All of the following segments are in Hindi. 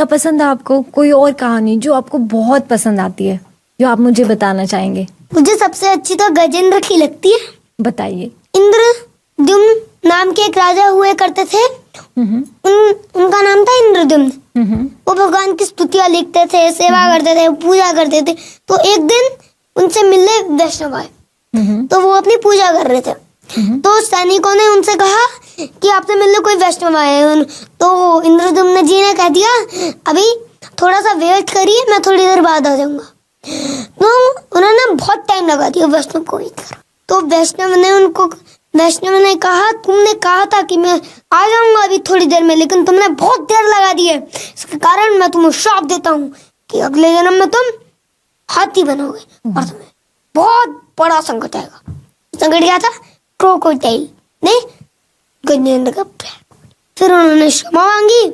लीला पसंद है आपको? कोई और कहानी जो आपको बहुत पसंद आती है, जो आप मुझे बताना चाहेंगे? मुझे सबसे अच्छी तो गजेंद्र की लगती है। बताइए। इंद्रद्युम्न नाम के एक राजा हुए करते थे। उनका नाम था इंद्रद्युम्न। वो भगवान की स्तुतियां लिखते थे, सेवा करते थे, पूजा करते थे। तो एक दिन उनसे मिलने वैष्णव आए। तो वो अपनी पूजा कर रहे थे। तो सैनिकों ने उनसे कहा कि आपसे मिलने कोई वैष्णव आए हैं। तो इंद्रद्युम्न जी ने कह दिया, अभी थोड़ा सा वेट करिए, मैं थोड़ी देर बाद आ जाऊंगा। तो उन्होंने बहुत टाइम लगा दिया वैष्णव को वेट कर। तो वैष्णव ने कहा, तुमने कहा था कि मैं आ जाऊंगा अभी थोड़ी देर में, लेकिन तुमने बहुत देर लगा दी है। इसके कारण मैं तुम्हें श्राप देता हूँ कि अगले जन्म में तुम हाथी बनोगे और तुम्हें बहुत बड़ा संकट आएगा। संकट क्या था? क्रोकोडाइल ने गजेंद्र का पैर। फिर उन्होंने क्षमा मांगी।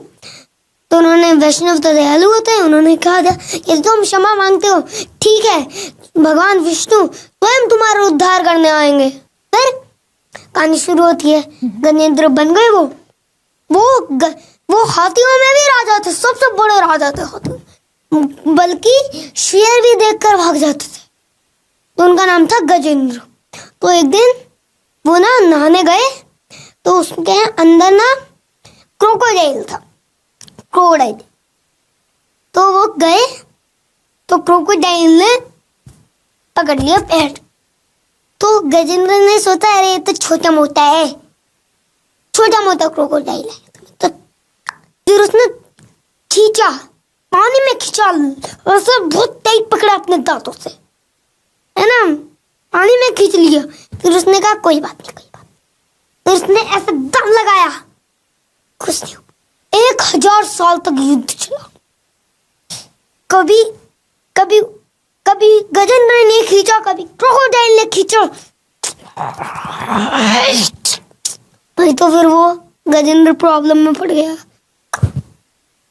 तो उन्होंने, वैष्णव तो दयालु होते हैं, उन्होंने कहा था यदि तुम क्षमा मांगते हो ठीक है, भगवान विष्णु स्वयं तुम्हारा उद्धार करने आएंगे। फिर कहानी शुरू होती है। गजेंद्र बन गए वो हाथियों में भी राजा थे, सबसे बड़े राजा थे हाथियों, बल्कि शेर भी देखकर भाग जाते थे। तो उनका नाम था गजेंद्र। तो एक दिन वो ना नहाने गए, तो उसके अंदर ना क्रोकोडाइल था, क्रोकोडाइल। तो वो गए तो क्रोकोडाइल ने पकड़ लिया पैर। तो गजेंद्र ने सोचा, अरे ये तो छोटा मोटा है, छोटा मोटा क्रोकोडाइल है। तो फिर उसने खींचा, पानी में खींचा, ऐसे बहुत टाइट पकड़ा अपने दांतों से, है ना, पानी में खींच लिया। फिर उसने कहा कोई बात नहीं, कोई बात नहीं। फिर उसने ऐसे दम लगाया, कुछ नहीं। 1000 साल तक युद्ध चला। कभी गजेंद्र ने खींचा, कभी क्रोकोडाइल ने खींचा। भाई तो फिर वो गजेंद्र प्रॉब्लम में पड़ गया।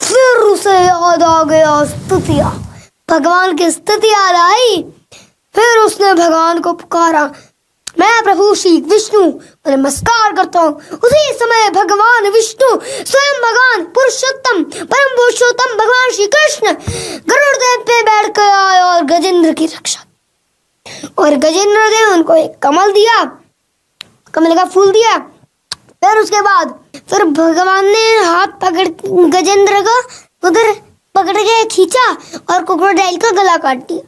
फिर उसे याद आ गया स्तुतियां, भगवान की स्तुति याद आई। फिर उसने भगवान को पुकारा, मैं प्रभु श्री विष्णु नमस्कार करता हूँ। उसी समय भगवान विष्णु स्वयं भगवान पुरुषोत्तम परम पुरुषोत्तम भगवान श्री कृष्ण गरुड़ देव पे बैठ कर आए और गजेंद्र की रक्षा। और गजेंद्र ने उनको एक कमल दिया, कमल का फूल दिया। फिर उसके बाद फिर भगवान ने हाथ पकड़ गजेंद्र का उधर पकड़ के खींचा और क्रोकोडाइल का गला काट दिया।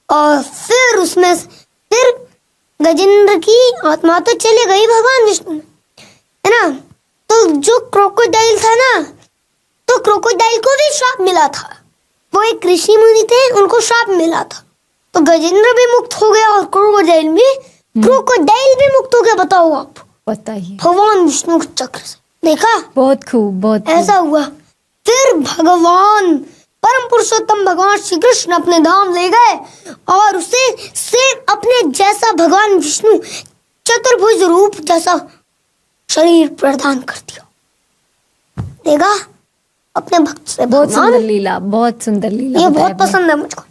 और फिर उसमें फिर गजेंद्र की आत्मा तो चली गई भगवान विष्णु में, है ना। तो जो क्रोकोडाइल था ना, तो क्रोकोडाइल को भी श्राप मिला था। वो एक ऋषि मुनि थे, उनको श्राप मिला था। तो गजेंद्र भी मुक्त हो गया और क्रोकोडाइल भी मुक्त हो गया। बताओ आप, बताइए। भगवान विष्णु के चक्र से। देखा, बहुत खूब, बहुत ऐसा हुआ। फिर भगवान परम पुरुषोत्तम भगवान श्री कृष्ण अपने धाम ले गए और उसे सिर्फ अपने जैसा भगवान विष्णु चतुर्भुज रूप जैसा शरीर प्रदान कर दिया। देखा, अपने भक्त से बहुत सुंदर लीला, बहुत सुंदर लीला। ये बहुत पसंद है मुझको।